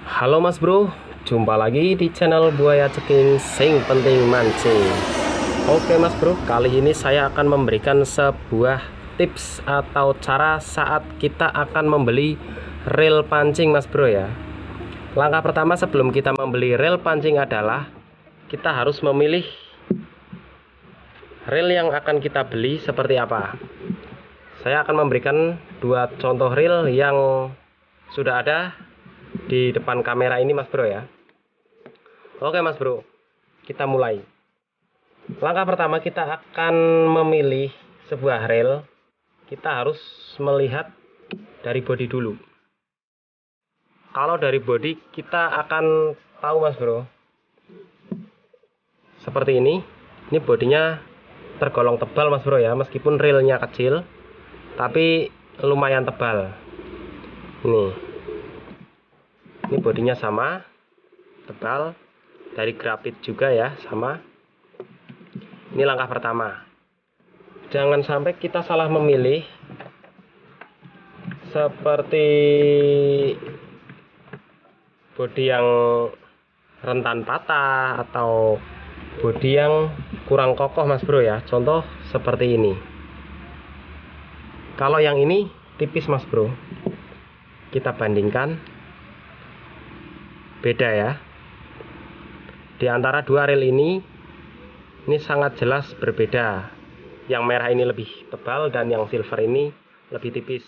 Halo Mas Bro, jumpa lagi di channel Buaya Ceking Sing Penting Mancing. Oke Mas Bro, kali ini saya akan memberikan sebuah tips atau cara saat kita akan membeli reel pancing Mas Bro ya. Langkah pertama sebelum kita membeli reel pancing adalah kita harus memilih reel yang akan kita beli seperti apa. Saya akan memberikan dua contoh reel yang sudah ada di depan kamera ini Mas Bro ya. Oke Mas Bro, kita mulai. Langkah pertama kita akan memilih sebuah reel. Kita harus melihat dari bodi dulu. Kalau dari bodi kita akan tahu Mas Bro, seperti ini. Ini bodinya tergolong tebal Mas Bro ya, meskipun reelnya kecil tapi lumayan tebal. Ini bodinya sama, tebal, dari grafit juga ya, sama. Ini langkah pertama. Jangan sampai kita salah memilih, seperti bodi yang rentan patah atau bodi yang kurang kokoh Mas Bro ya. Contoh seperti ini. Kalau yang ini tipis Mas Bro, kita bandingkan, beda ya. Di antara dua reel ini sangat jelas berbeda. Yang merah ini lebih tebal dan yang silver ini lebih tipis.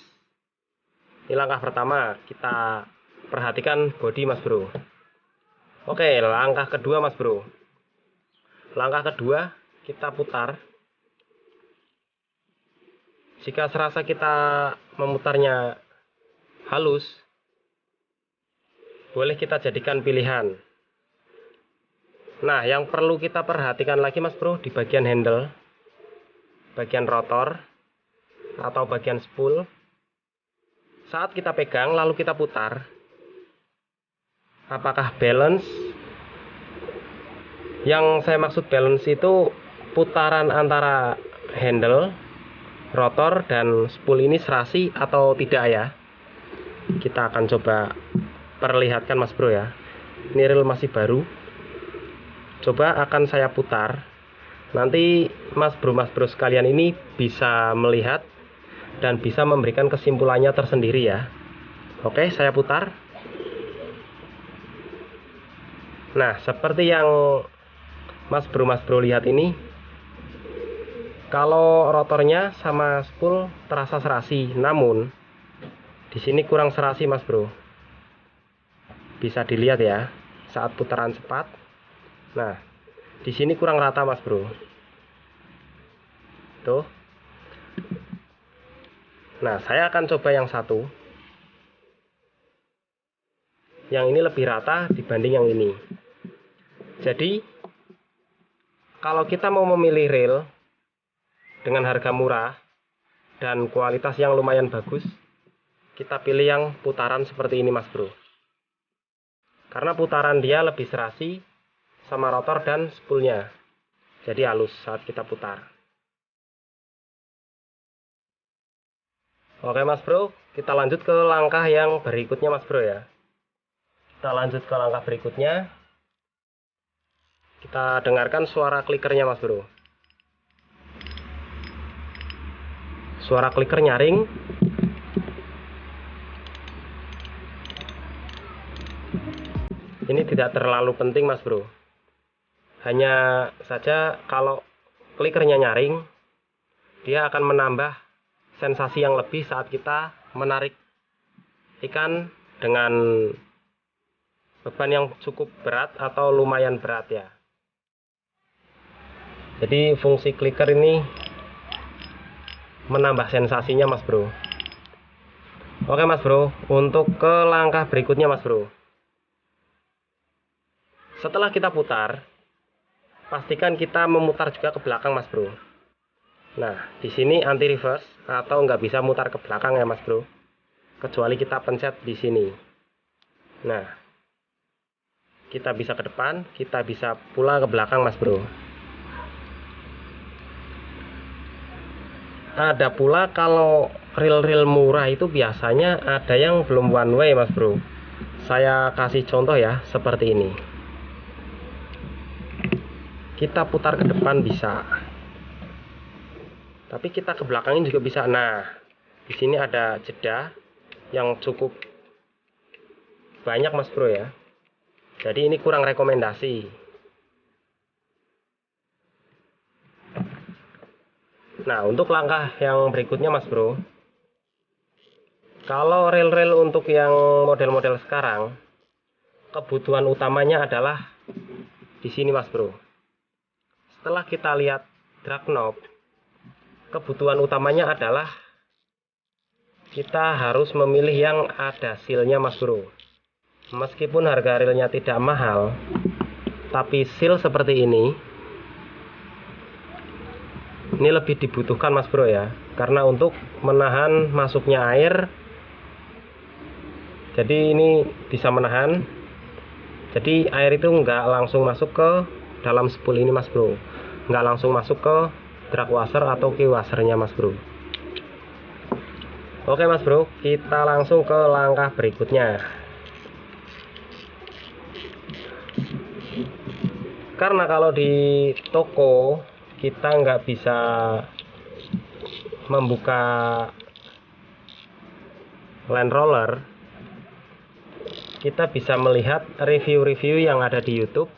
Ini langkah pertama, kita perhatikan bodi Mas Bro. Oke, langkah kedua Mas Bro. Langkah kedua, kita putar. Jika serasa kita memutarnya halus, boleh kita jadikan pilihan. Nah, yang perlu kita perhatikan lagi Mas Bro, di bagian handle, bagian rotor atau bagian spool, saat kita pegang lalu kita putar, apakah balance? Yang saya maksud balance itu putaran antara handle, rotor dan spool ini serasi atau tidak ya. Kita akan coba perlihatkan Mas Bro ya. Ini reel masih baru. Coba akan saya putar. Nanti Mas Bro sekalian ini bisa melihat dan bisa memberikan kesimpulannya tersendiri ya. Oke, saya putar. Nah, seperti yang Mas Bro lihat ini, kalau rotornya sama spool terasa serasi, namun di sini kurang serasi Mas Bro. Bisa dilihat ya, saat putaran cepat. Nah, di sini kurang rata Mas Bro. Tuh. Nah, saya akan coba yang satu. Yang ini lebih rata dibanding yang ini. Jadi, kalau kita mau memilih reel dengan harga murah dan kualitas yang lumayan bagus, kita pilih yang putaran seperti ini Mas Bro. Karena putaran dia lebih serasi sama rotor dan spoolnya, jadi halus saat kita putar. Oke Mas Bro, kita lanjut ke langkah yang berikutnya Mas Bro ya. Kita lanjut ke langkah berikutnya. Kita dengarkan suara klikernya Mas Bro. Suara kliker nyaring. Ini tidak terlalu penting Mas Bro. Hanya saja kalau klikernya nyaring, dia akan menambah sensasi yang lebih saat kita menarik ikan dengan beban yang cukup berat atau lumayan berat ya. Jadi fungsi kliker ini menambah sensasinya Mas Bro. Oke Mas Bro, untuk ke langkah berikutnya Mas Bro. Setelah kita putar, pastikan kita memutar juga ke belakang Mas Bro. Nah, di sini anti reverse atau nggak bisa mutar ke belakang ya Mas Bro, kecuali kita pencet di sini. Nah, kita bisa ke depan, kita bisa pula ke belakang Mas Bro. Ada pula kalau reel-reel murah itu biasanya ada yang belum one way Mas Bro. Saya kasih contoh ya, seperti ini. Kita putar ke depan bisa, tapi kita ke belakangin juga bisa. Nah, di sini ada jeda yang cukup banyak Mas Bro ya. Jadi ini kurang rekomendasi. Nah, untuk langkah yang berikutnya Mas Bro, kalau rel-rel untuk yang model-model sekarang, kebutuhan utamanya adalah di sini Mas Bro. Setelah kita lihat drag knob, kebutuhan utamanya adalah kita harus memilih yang ada sealnya Mas Bro. Meskipun harga realnya tidak mahal, tapi seal seperti ini lebih dibutuhkan Mas Bro ya, karena untuk menahan masuknya air. Jadi ini bisa menahan, jadi air itu nggak langsung masuk ke dalam spool ini Mas Bro, nggak langsung masuk ke drag washer atau key washernya Mas Bro. Oke Mas Bro, kita langsung ke langkah berikutnya. Karena kalau di toko kita nggak bisa membuka land roller, kita bisa melihat review-review yang ada di YouTube,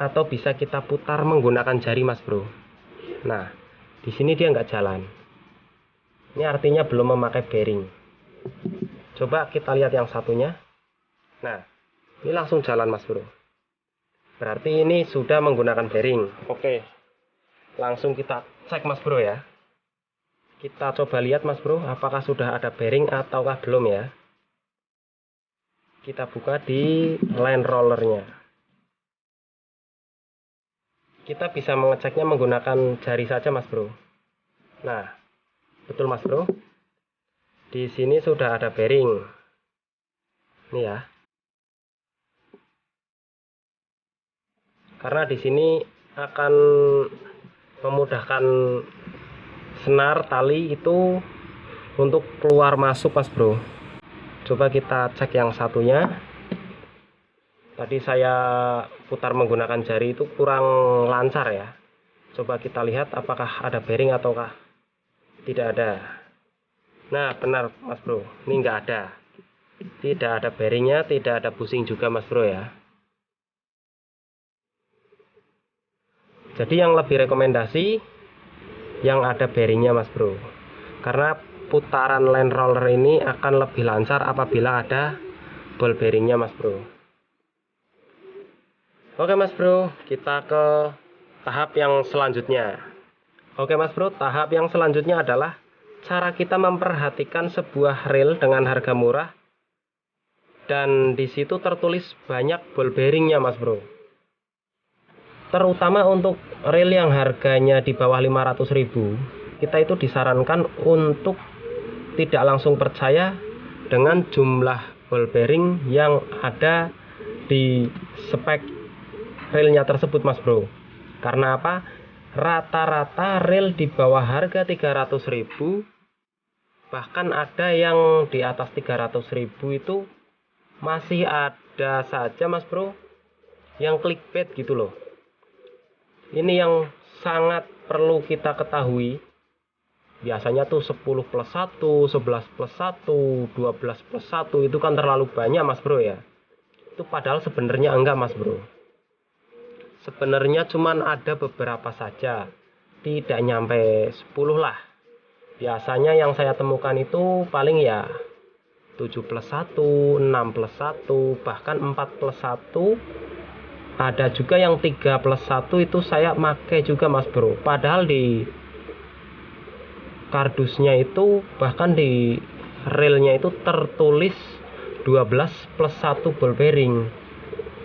atau bisa kita putar menggunakan jari Mas Bro. Nah, di sini dia nggak jalan. Ini artinya belum memakai bearing. Coba kita lihat yang satunya. Nah, ini langsung jalan Mas Bro. Berarti ini sudah menggunakan bearing. Oke, langsung kita cek Mas Bro ya. Kita coba lihat Mas Bro, apakah sudah ada bearing ataukah belum ya. Kita buka di land rollernya. Kita bisa mengeceknya menggunakan jari saja Mas Bro. Nah, betul Mas Bro. Di sini sudah ada bearing. Ini ya. Karena di sini akan memudahkan senar tali itu untuk keluar masuk Mas Bro. Coba kita cek yang satunya. Tadi saya putar menggunakan jari itu kurang lancar ya. Coba kita lihat apakah ada bearing ataukah tidak ada. Nah, benar Mas Bro, ini nggak ada. Tidak ada bearingnya, tidak ada bushing juga Mas Bro ya. Jadi yang lebih rekomendasi yang ada bearingnya Mas Bro, karena putaran land roller ini akan lebih lancar apabila ada ball bearingnya Mas Bro. Oke Mas Bro, kita ke tahap yang selanjutnya. Oke Mas Bro, tahap yang selanjutnya adalah cara kita memperhatikan sebuah reel dengan harga murah, dan di situ tertulis banyak ball bearingnya Mas Bro. Terutama untuk reel yang harganya di bawah 500.000, kita itu disarankan untuk tidak langsung percaya dengan jumlah ball bearing yang ada di spek reelnya tersebut Mas Bro. Karena apa? Rata-rata reel di bawah harga 300.000, bahkan ada yang di atas 300.000 itu masih ada saja Mas Bro yang clickbait gitu loh. Ini yang sangat perlu kita ketahui. Biasanya tuh 10+1, 11+1, 12+1 itu kan terlalu banyak Mas Bro ya. Itu padahal sebenarnya enggak Mas Bro. Sebenarnya cuman ada beberapa saja, tidak nyampe 10 lah. Biasanya yang saya temukan itu paling ya 7+1, 6+1, bahkan 4+1. Ada juga yang 3+1 itu saya pakai juga Mas Bro. Padahal di kardusnya itu, bahkan di reelnya itu tertulis 12+1 ball bearing.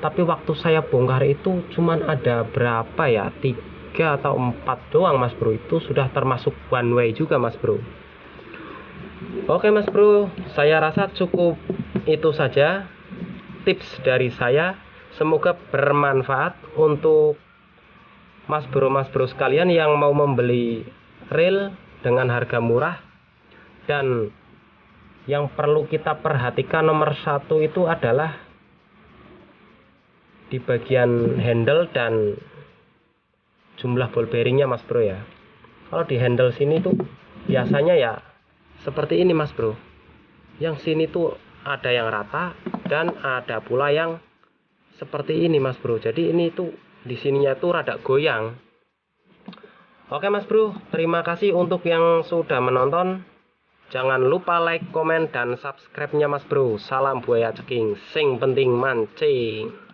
Tapi waktu saya bongkar itu cuman ada berapa ya, 3 atau 4 doang Mas Bro. Itu sudah termasuk one way juga Mas Bro. Oke Mas Bro, saya rasa cukup itu saja tips dari saya. Semoga bermanfaat untuk Mas Bro sekalian yang mau membeli reel dengan harga murah dan yang perlu kita perhatikan nomor satu itu adalah di bagian handle dan jumlah ball bearingnya mas bro ya. Kalau di handle sini tuh biasanya ya seperti ini mas bro, yang sini tuh ada yang rata dan ada pula yang seperti ini mas bro. Jadi ini tuh di sininya tuh rada goyang. Oke mas bro, terima kasih untuk yang sudah menonton. Jangan lupa like, komen, dan subscribe-nya mas bro. Salam buaya ceking, sing penting mancing.